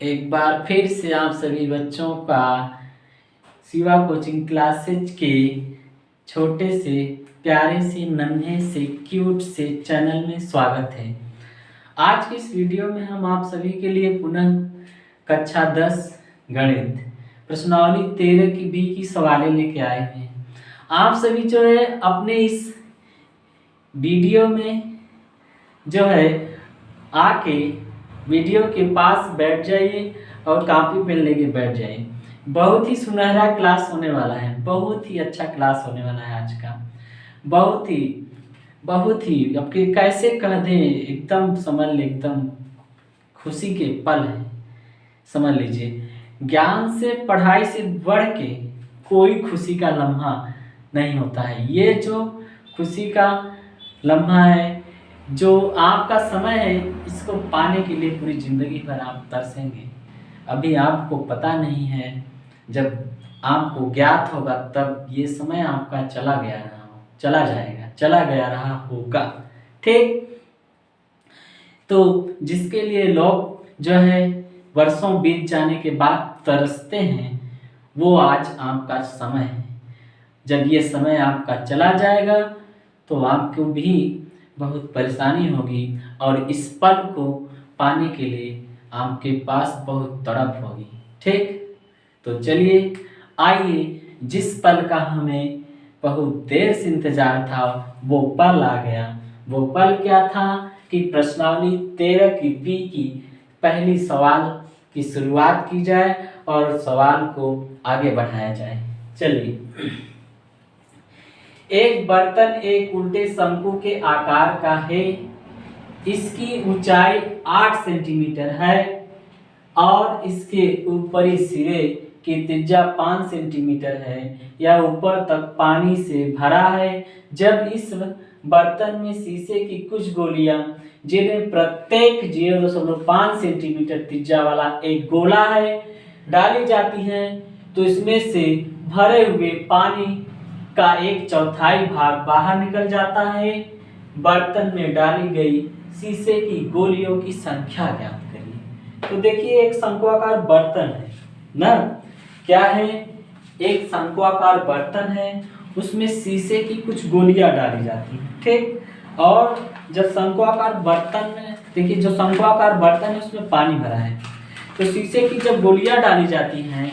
एक बार फिर से आप सभी बच्चों का शिवा कोचिंग क्लासेज के छोटे से प्यारे से नन्हे से क्यूट से चैनल में स्वागत है। आज की इस वीडियो में हम आप सभी के लिए पुनः कक्षा 10 गणित प्रश्नावली 13 की बी की सवालें लेके आए हैं। आप सभी जो है अपने इस वीडियो में जो है आके वीडियो के पास बैठ जाइए और कॉपी पेन लेके बैठ जाइए। बहुत ही सुनहरा क्लास होने वाला है, बहुत ही अच्छा क्लास होने वाला है आज का। बहुत ही आपके कैसे कह दें, एकदम समझ ले, एकदम खुशी के पल है, समझ लीजिए। ज्ञान से पढ़ाई से बढ़ के कोई खुशी का लम्हा नहीं होता है। ये जो खुशी का लम्हा है, जो आपका समय है, इसको पाने के लिए पूरी ज़िंदगी भर आप तरसेंगे। अभी आपको पता नहीं है, जब आपको ज्ञात होगा तब ये समय आपका चला गया रहा होगा। ठीक, तो जिसके लिए लोग जो है वर्षों बीत जाने के बाद तरसते हैं, वो आज आपका समय है। जब ये समय आपका चला जाएगा तो आपको भी बहुत परेशानी होगी और इस पल को पाने के लिए आपके पास बहुत तड़प होगी। ठीक, तो चलिए आइए, जिस पल का हमें बहुत देर से इंतजार था वो पल आ गया। वो पल क्या था कि प्रश्नावली 13 की बी की पहली सवाल की शुरुआत की जाए और सवाल को आगे बढ़ाया जाए। चलिए, एक बर्तन एक उल्टे शंकु के आकार का है। इसकी ऊंचाई 8 सेंटीमीटर है और इसके ऊपरी सिरे की त्रिज्या 5 सेंटीमीटर है। यह ऊपर तक पानी से भरा है। जब इस बर्तन में शीशे की कुछ गोलियां, जिन्हें प्रत्येक 0.5 सेंटीमीटर त्रिज्या वाला एक गोला है, डाली जाती हैं, तो इसमें से भरे हुए पानी का 1/4 भाग बाहर निकल जाता है। बर्तन में डाली गई शीशे की गोलियों की संख्या ज्ञात करिए। तो देखिए, एक शंक्वाकार बर्तन है ना, क्या है, एक शंक्वाकार बर्तन है, उसमें शीशे की कुछ गोलियां डाली जाती हैं। ठीक, और जब शंक्वाकार बर्तन में देखिए, जो शंक्वाकार बर्तन है उसमें पानी भरा है, तो शीशे की जब गोलियां डाली जाती हैं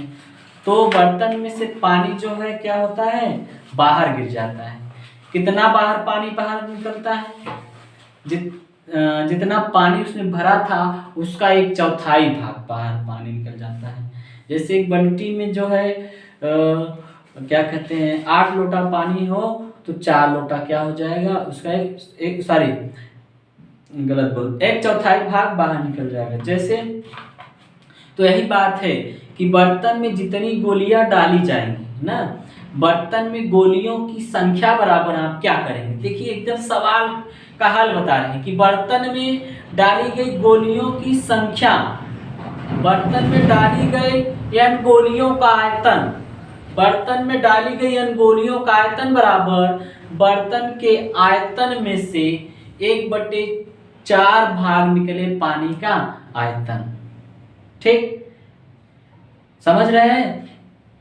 तो बर्तन में से पानी जो है क्या होता है, बाहर गिर जाता है। कितना पानी बाहर निकलता है, जितना पानी उसमें भरा था उसका 1/4 भाग बाहर पानी निकल जाता है। जैसे एक बाल्टी में जो है क्या कहते हैं, 8 लोटा पानी हो तो 4 लोटा क्या हो जाएगा, उसका 1/4 भाग बाहर निकल जाएगा। जैसे तो यही बात है कि बर्तन में जितनी गोलियां डाली जाएंगी ना, बर्तन में गोलियों की संख्या बराबर आप क्या करेंगे। देखिए, एकदम सवाल का हल बता रहे हैं कि बर्तन में डाली गई गोलियों की संख्या, बर्तन में डाली गई n गोलियों का आयतन, बर्तन में डाली गई n गोलियों का आयतन बराबर बर्तन के आयतन में से 1/4 भाग निकले पानी का आयतन। ठीक, समझ रहे हैं,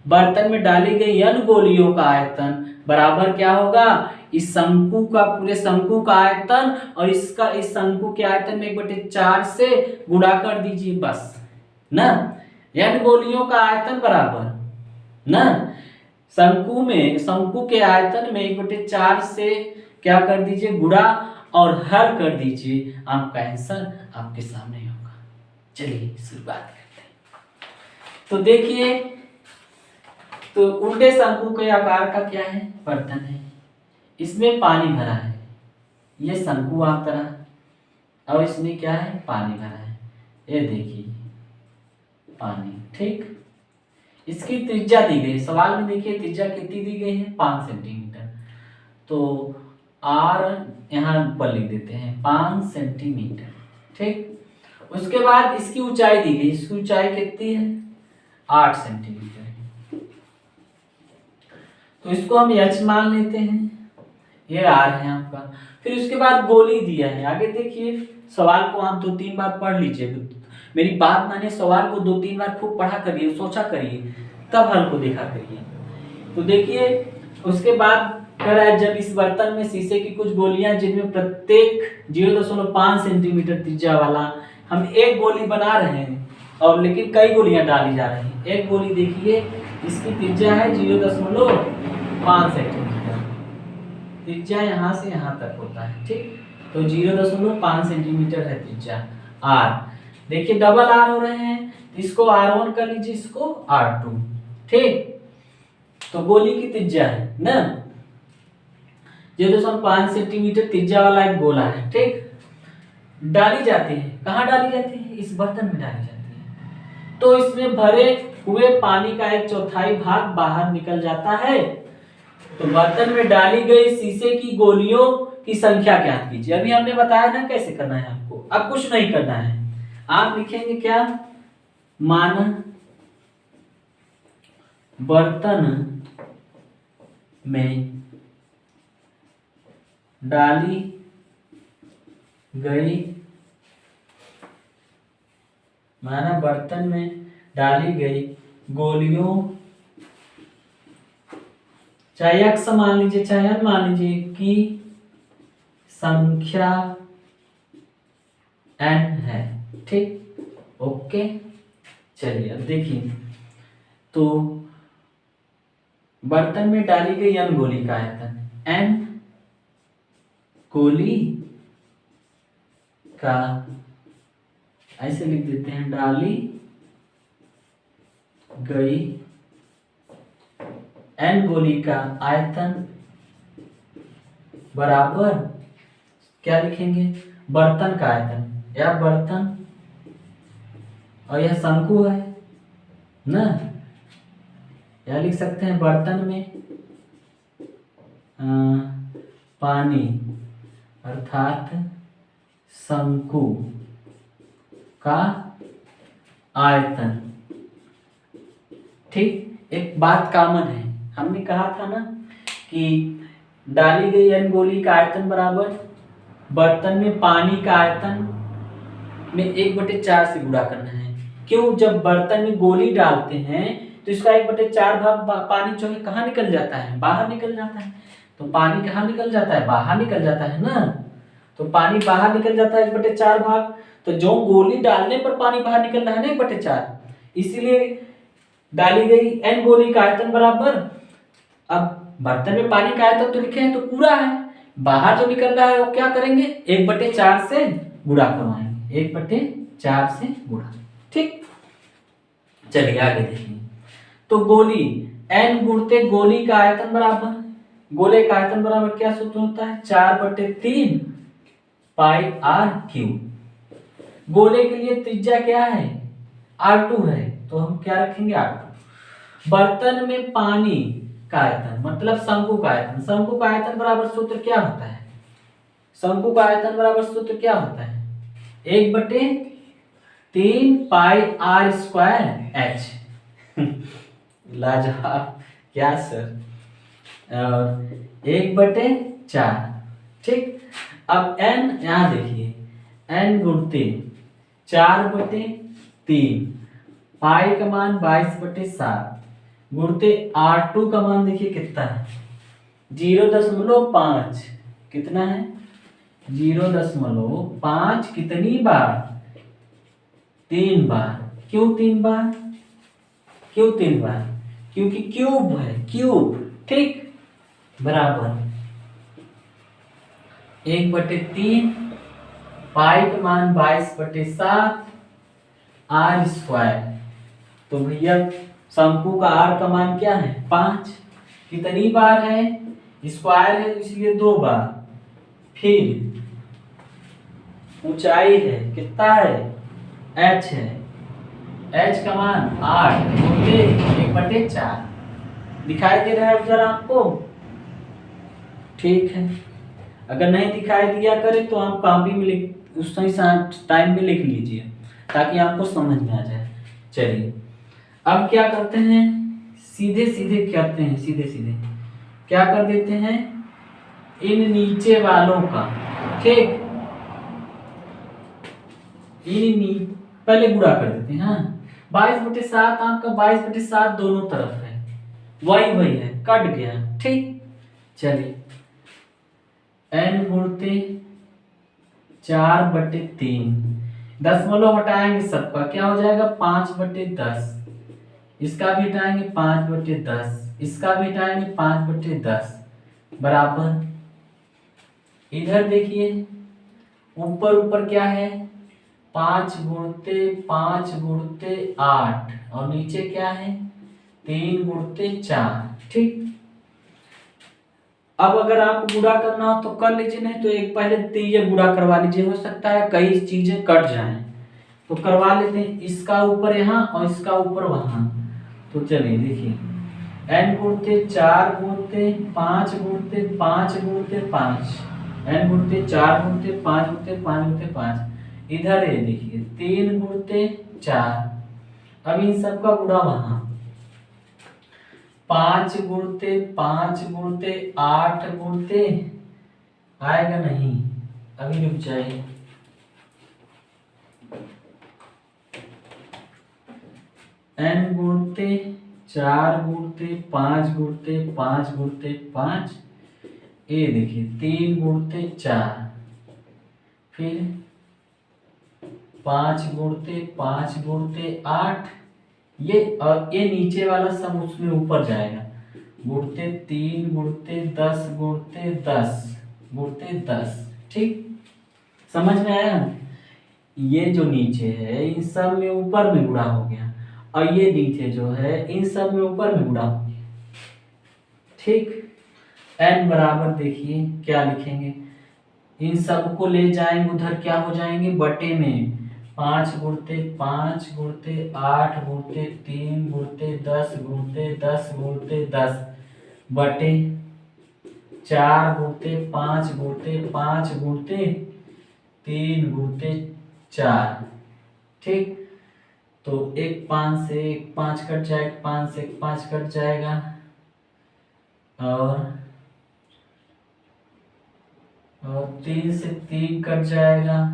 बर्तन में डाली गई n गोलियों का आयतन बराबर क्या होगा, इस शंकु का, पूरे शंकु का आयतन, और इसका इस शंकु के आयतन में 1/4 से गुणा कर दीजिए बस ना। n गोलियों का आयतन बराबर ना, शंकु के आयतन में 1/4 से क्या कर दीजिए, गुणा, और हल कर दीजिए, आपका आंसर आपके सामने होगा। चलिए शुरुआत करते हैं। तो देखिए, तो उल्टे शंकु के आकार का क्या है, बर्तन है, इसमें पानी भरा है, ये शंकु आप तरह, और इसमें क्या है, पानी भरा है, ये देखिए पानी। ठीक, इसकी त्रिज्या दी गई, सवाल में देखिए त्रिज्या कितनी दी गई है, 5 सेंटीमीटर। तो r यहाँ ऊपर लिख देते हैं 5 सेंटीमीटर। ठीक, उसके बाद इसकी ऊंचाई दी गई, इसकी ऊंचाई कितनी है, 8 सेंटीमीटर। तो इसको हम h मान लेते हैं, ये r है आपका। फिर उसके बाद गोली दिया है, आगे देखिए सवाल को आप 2-3 बार पढ़ लीजिए, मेरी बात माने, सवाल को 2-3 बार खूब पढ़ा करिए, सोचा करिए, तब हल को देखा करिए। तो देखिए उसके बाद कह रहा है, जब इस बर्तन में शीशे की कुछ गोलियां जिनमें प्रत्येक 0.5 सेंटीमीटर त्रिज्या वाला, हम एक गोली बना रहे हैं और लेकिन कई गोलियां डाली जा रही हैं। एक गोली देखिए इसकी त्रिज्या है 0.5 सेंटीमीटर, त्रिज्या यहाँ से यहाँ तक होता है, ठीक। तो 0.5 सेंटीमीटर है त्रिज्या आर। देखिए डबल आर हो रहे हैं, इसको R1 कर लीजिए, इसको R2, ठीक। तो गोली की त्रिज्या है ना 0.5 सेंटीमीटर त्रिज्या वाला एक गोला है, ठीक। डाली जाती है, कहाँ डाली जाती है? इस बर्तन में डाली जाती है। तो इसमें भरे हुए पानी का 1/4 भाग बाहर निकल जाता है। तो बर्तन में डाली गई शीशे की गोलियों की संख्या ज्ञात कीजिए। अभी हमने बताया ना कैसे करना है आपको, अब कुछ नहीं करना है। आप लिखेंगे क्या? माना बर्तन में डाली गई, माना बर्तन में डाली गई गोलियों, चाहे x मान लीजिए चाहे n मान लीजिए, की संख्या n है, ठीक। ओके चलिए अब देखिए, तो बर्तन में डाली गई n गोली का आयतन, n गोली का, ऐसे लिख देते हैं, डाली गई n गोली का आयतन बराबर, क्या लिखेंगे? बर्तन का आयतन, या बर्तन, और यह शंकु है ना, या लिख सकते हैं बर्तन में पानी अर्थात शंकु का आयतन, ठीक। एक बात कॉमन है, हमने कहा था ना कि डाली गई n गोली का आयतन बराबर बर्तन में पानी का आयतन में 1/4 से गुणा करना है। क्यों? जब बर्तन में गोली डालते हैं तो इसका 1/4 भाग पानी जो है कहाँ निकल जाता है? बाहर निकल जाता है। तो पानी कहाँ निकल जाता है? बाहर निकल जाता है ना। तो पानी बाहर निकल जाता है 1/4 भाग, तो जो गोली डालने पर पानी बाहर निकल रहा है ना 1/4, इसीलिए डाली गई n गोली का आयतन बराबर, अब बर्तन में पानी का आयतन तो लिखे हैं तो पूरा है, बाहर जो निकल रहा है वो क्या करेंगे? 1/4 से गुणा करवाएंगे, 1/4 से गुणा, ठीक। चलिए आगे देखिए, तो गोली n गुणते गोली का आयतन बराबर, गोले का आयतन बराबर क्या सूत्र होता है? 4/3 पाई r क्यूब। गोले के लिए त्रिज्या क्या है? R2 है, तो हम क्या रखेंगे? R2। बर्तन में पानी का आयतन मतलब शंकु का आयतन, शंकु का आयतन बराबर सूत्र क्या होता है? शंकु का आयतन बराबर सूत्र क्या होता है? 1/3 पाई r स्क्वायर h। लाजवाब, क्या सर? और 1/4, ठीक। अब n यहाँ देखिए, n गुणते 4/3, पाई का मान 22/7, गुणते R2 का मान देखिए कितना है? 0.5। कितना है? 0.5 कितनी बार? 3 बार। क्यों 3 बार? क्यों 3 बार? क्योंकि क्यूब है, क्यूब, ठीक। बराबर 1/3 पाई का मान 22/7 r स्क्वायर। तो भैया शंकु का r का मान क्या है? 5। कितनी बार है? स्क्वायर है इसलिए 2 बार। फिर ऊंचाई है, कितना है? h है, h का मान 8 गुणित 1/4। दिखाई दे रहा है उधर आपको? ठीक है, अगर नहीं दिखाई दिया करे तो आप कॉपी में लिख, उस टाइम में लिख लीजिए ताकि आपको समझ में आ जाए। चलिए अब क्या करते हैं? सीधे सीधे करते हैं, सीधे सीधे क्या कर देते हैं? इन नीचे वालों का, ठीक, पहले गुणा कर देते हैं। हाँ, 22/7 आपका 22/7 दोनों तरफ है, वही है, कट गया। ठीक, चलिए n गुणते 4/3, दशमलव हटाएंगे सबका, क्या हो जाएगा 5/10, इसका भी हटाएंगे 5/10, इसका भी हटाएंगे 5/10, बराबर इधर देखिए ऊपर ऊपर क्या है 5/5/8 और नीचे क्या है 3/4। ठीक, अब अगर आपको गुणा करना हो तो कर लीजिए, नहीं तो एक पहले ये गुणा करवा लीजिए, हो सकता है कई चीजें कट जाएं, तो करवा लेते हैं। इसका ऊपर यहाँ और इसका ऊपर वहां, तो चलिए देखिए n गुणते 4 गुणते 5 गुणते 5 गुणते 5, n गुणते 4 गुणते 5 गुणते 5 गुणते 5, इधर है देखिए 3 गुणते 4, अब इन सबका गुणा वहां 5 गुणते 5 गुणते 8 गुणते, आएगा नहीं, अभी रुक जाइए, n गुणते 4 गुणते 5 गुणते 5 गुणते 5, ये देखिए 3 गुणते 4, फिर 5 गुणते 5 गुणते 8, ये और ये नीचे वाला सब उसमें ऊपर जाएगा, गुणते 3 गुणते 10 गुणते 10 गुणते 10। ठीक, समझ में आया? ये जो नीचे है इन सब में ऊपर में गुणा हो गया, और ये नीचे जो है इन सब में ऊपर में गुणा हो गया। ठीक, n बराबर देखिए क्या लिखेंगे, इन सबको ले जाएंगे उधर, क्या हो जाएंगे बटे में 5 गुणते 5 गुणते 8 गुणते 3 गुणते 10 गुणते 10 गुणते 10, बटे 4 गुणते 5 गुणते 5 गुणते 3 गुणते 4। ठीक, तो एक 5 से एक 5 कट जाएगा, 5 से एक 5 कट जाएगा, और 3 से 3 कट जाएगा,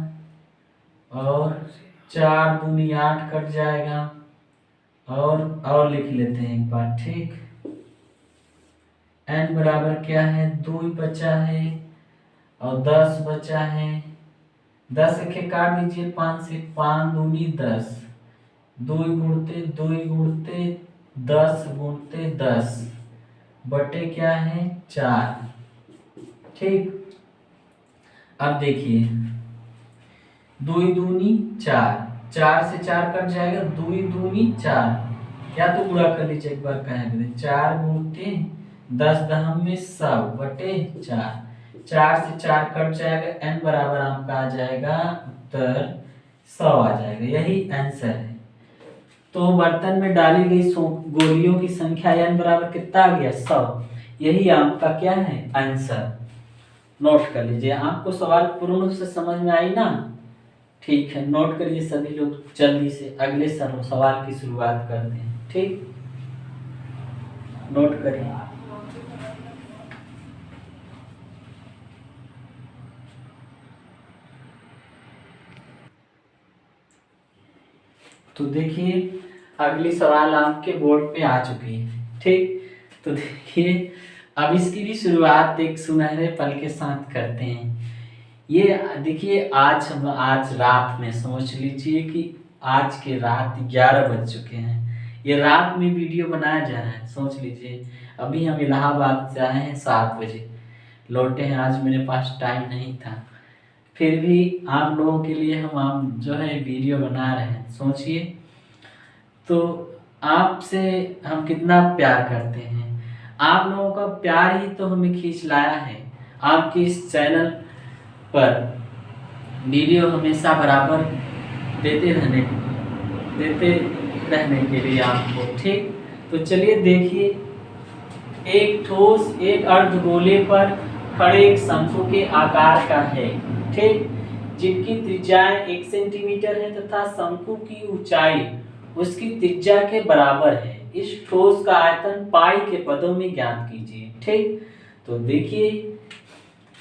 और 4 दूनी 8 कट जाएगा, और लिख लेते हैं एक बार। ठीक, n बराबर क्या है 2 बचा है और 10 बचा है, 10 एक काट दीजिए, 5 से 5 दूनी 10, 2 गुणते 2 गुणते 10 गुणते 10, बटे क्या है 4। ठीक, अब देखिए 2 दूनी 4, 4 से 4 कट जाएगा, 2 दूनी 4, या तो गुणा कर लीजिए एक बार, कहेंगे 4 गुणते 10 दहम में 100 बटे 4, 4 से 4 कट जाएगा, n बराबर आपका आ जाएगा उत्तर 100 आ जाएगा, यही आंसर है। तो बर्तन में डाली गई गोलियों की संख्या n बराबर कितना आ गया 100, यही आपका क्या है आंसर। नोट कर लीजिए, आपको सवाल पूर्ण रूप से समझ में आई ना? ठीक है, नोट करिए सभी लोग, जल्दी से अगले सवाल की शुरुआत करते हैं। ठीक, नोट करिए। तो देखिए अगली सवाल आपके बोर्ड पे आ चुकी है। ठीक, तो देखिए अब इसकी भी शुरुआत एक सुनहरे पल के साथ करते हैं। ये देखिए आज रात में, समझ लीजिए कि आज के रात 11 बज चुके हैं, ये रात में वीडियो बनाया जा रहा है। सोच लीजिए अभी हम इलाहाबाद से आए हैं 7 बजे, लौटे हैं, आज मेरे पास टाइम नहीं था, फिर भी आप लोगों के लिए हम जो है वीडियो बना रहे हैं। सोचिए तो आपसे हम कितना प्यार करते हैं, आप लोगों का प्यार ही तो हमें खींच लाया है आपके इस चैनल पर वीडियो हमेशा बराबर देते रहने के लिए आपको। ठीक, तो चलिए देखिए, एक ठोस एक अर्धगोले पर खड़े एक शंकु के आकार का है। ठीक, जिनकी त्रिज्याएं 1 सेंटीमीटर है तथा शंकु की ऊंचाई उसकी त्रिज्या के बराबर है। इस ठोस का आयतन पाई के पदों में ज्ञात कीजिए। ठीक, तो देखिए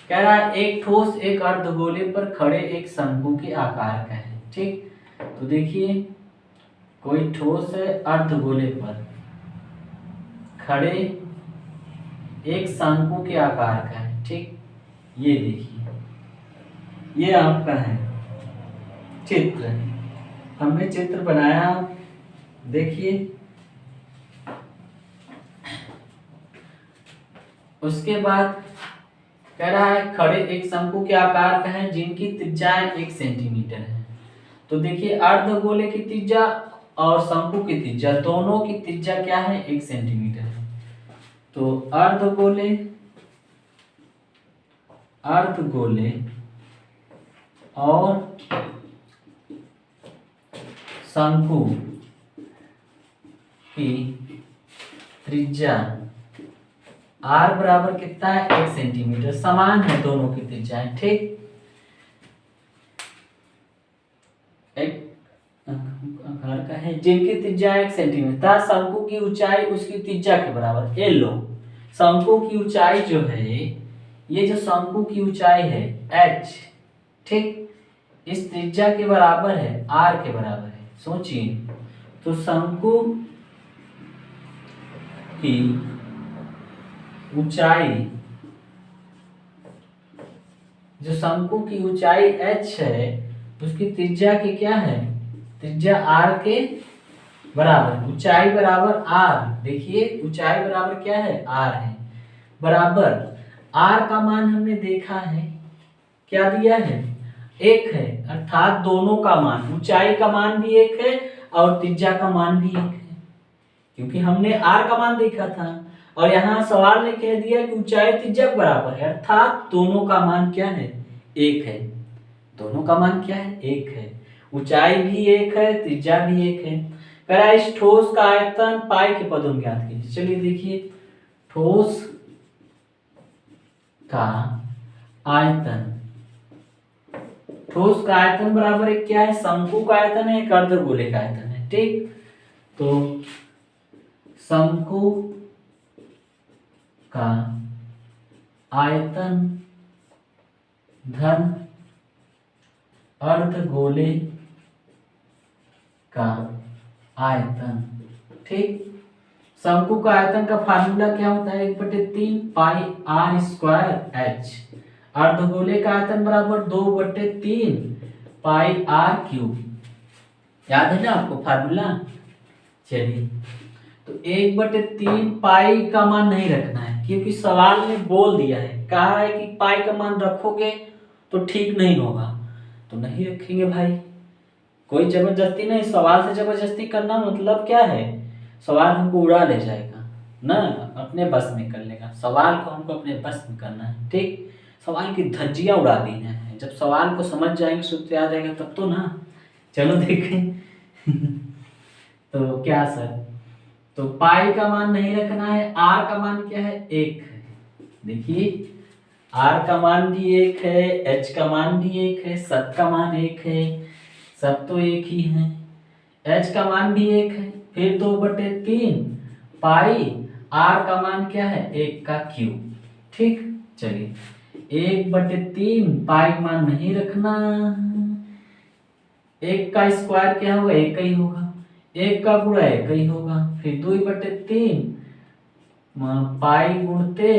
कह रहा है एक ठोस एक अर्धगोले पर खड़े एक शंकु के आकार का है। ठीक, तो देखिए कोई ठोस है अर्धगोले पर खड़े एक शंकु के आकार का है, ठीक। ये देखिए ये आपका है चित्र, हमने चित्र बनाया, देखिए। उसके बाद कह रहा है खड़े एक शंकु के आकार का है जिनकी त्रिज्याएं 1 सेंटीमीटर है। तो देखिए अर्धगोले की त्रिज्या और शंकु की त्रिज्या दोनों की त्रिज्या क्या है, 1 सेंटीमीटर है। तो अर्धगोले और शंकु की त्रिज्या r बराबर कितना है, 1 सेंटीमीटर, समान है दोनों की त्रिज्याएं, ठीक। एक आकार का है जिनकी त्रिज्या 1 सेंटीमीटर, शंकु की ऊंचाई उसकी त्रिज्या के बराबर। ये लो शंकु की ऊंचाई जो है, ये जो शंकु की ऊंचाई है h, ठीक, इस त्रिज्या के बराबर है, r के बराबर है। सोचिए तो शंकु की ऊंचाई, जो शंकु की ऊंचाई h है उसकी त्रिज्या की क्या है, त्रिज्या r के बराबर, ऊंचाई बराबर r। देखिए ऊंचाई बराबर क्या है, r है, बराबर r का मान हमने देखा है क्या दिया है, 1 है, अर्थात दोनों का मान, ऊंचाई का मान भी 1 है और त्रिज्या का मान भी 1 है, क्योंकि हमने r का मान देखा था। और यहाँ सवाल ने कह दिया कि ऊंचाई त्रिज्या के बराबर है, अर्थात दोनों का मान क्या है, 1 है। दोनों का मान क्या है, 1 है, ऊंचाई भी 1 है, त्रिज्या भी 1 है। कह रहा है इस ठोस का आयतन पाई के पदों में ज्ञात कीजिए। चलिए देखिए ठोस का आयतन, ठोस का आयतन बराबर एक क्या है, शंकु का आयतन है, एक अर्धगोले का आयतन है, ठीक। तो शंकु का आयतन धन अर्धगोले का आयतन, ठीक। शंकु का आयतन का फार्मूला क्या होता है, 1/3 पाई r स्क्वायर h। अर्धगोले का आयतन बराबर 2/3 पाई r क्यूब। याद है ना आपको फार्मूला। चलिए तो 1/3 पाई का मान नहीं रखना है, क्योंकि सवाल में बोल दिया है, कहा है कि पाई का मान रखोगे तो ठीक नहीं होगा, तो नहीं रखेंगे भाई। कोई जबरदस्ती नहीं, सवाल से जबरदस्ती करना मतलब क्या है, सवाल हमको उड़ा ले जाएगा ना, अपने बस में कर लेगा। सवाल को हमको अपने बस में करना है, ठीक। सवाल की धज्जियां उड़ा देना है, जब सवाल को समझ जाएंगे, सूत्र याद आएगा तब तो ना। चलो देखें तो क्या सर, तो पाई का मान नहीं रखना है, r का मान क्या है, 1 है। देखिए r का मान भी 1 है, h का मान भी 1 है, सब का मान 1 है, सब तो एक ही है। h का मान भी 1 है, फिर 2/3 पाई r का मान क्या है, 1 का क्यूब, ठीक। चलिए 1/3 पाई मान नहीं रखना, 1 का स्क्वायर क्या होगा, 1 ही होगा, 1 का गुणा 1 ही होगा, फिर 2/3 पाई गुणते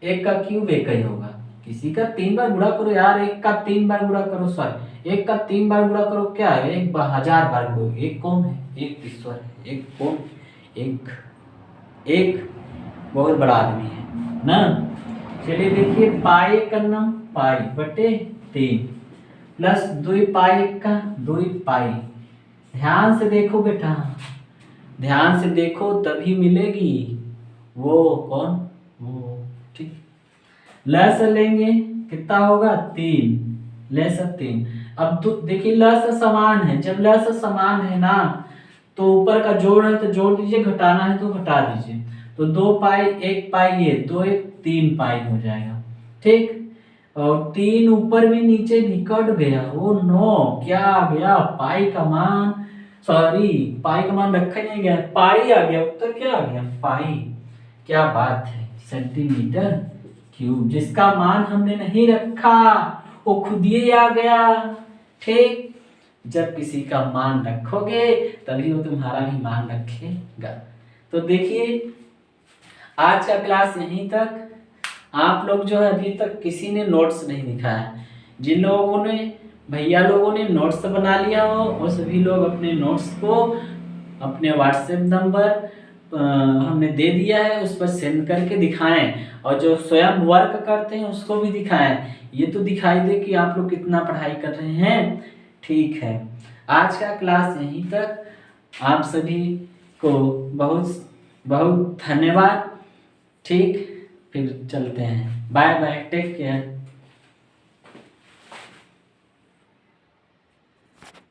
1 का क्यूब 1 ही होगा। किसी का 3 बार गुणा करो यार, 1 का 3 बार गुणा करो, सॉरी 1 का 3 बार गुणा करो, क्या है 1000 बार गुणो, 1 कौन है, 1 ईश्वर है, 1 कौन, 1 बहुत बड़ा आदमी है ना। चलिए देखिए पाई का नाम पाई बटे 3 प्लस 2 पाई का 2 पाई। ध्यान से देखो बेटा, ध्यान से देखो तभी मिलेगी वो कौन, वो, ठीक। लस लेंगे कितना होगा, 3, लस 3। अब तो देखिए लस समान है, जब लस समान है ना तो ऊपर का जोड़ है तो जोड़ दीजिए, घटाना है तो घटा दीजिए। तो 2 पाई 1 पाई, ये 2 1 3 पाई हो जाएगा, ठीक। और 3 ऊपर भी नीचे भी कट गया, वो 9 क्या आ गया, पाई का मान, सॉरी पाई का मान रखा ही नहीं गया, पाई आ गया, उत्तर क्या आ गया, पाई। क्या बात है, सेंटीमीटर क्यूब, जिसका मान हमने नहीं रखा वो खुद ही आ गया, ठीक। जब किसी का मान रखोगे तभी वो तुम्हारा भी मान रखेगा। तो देखिए आज का क्लास यहीं तक। आप लोग जो है अभी तक किसी ने नोट्स नहीं दिखाया है। जिन लोगों ने भैया लोगों ने नोट्स बना लिया हो वो सभी लोग अपने नोट्स को अपने व्हाट्सएप नंबर हमने दे दिया है उस पर सेंड करके दिखाएं, और जो स्वयं वर्क करते हैं उसको भी दिखाएं। ये तो दिखाई दे कि आप लोग कितना पढ़ाई कर रहे हैं। ठीक है, आज का क्लास यहीं तक। आप सभी को बहुत बहुत धन्यवाद। ठीक, फिर चलते हैं। Bye bye, take care.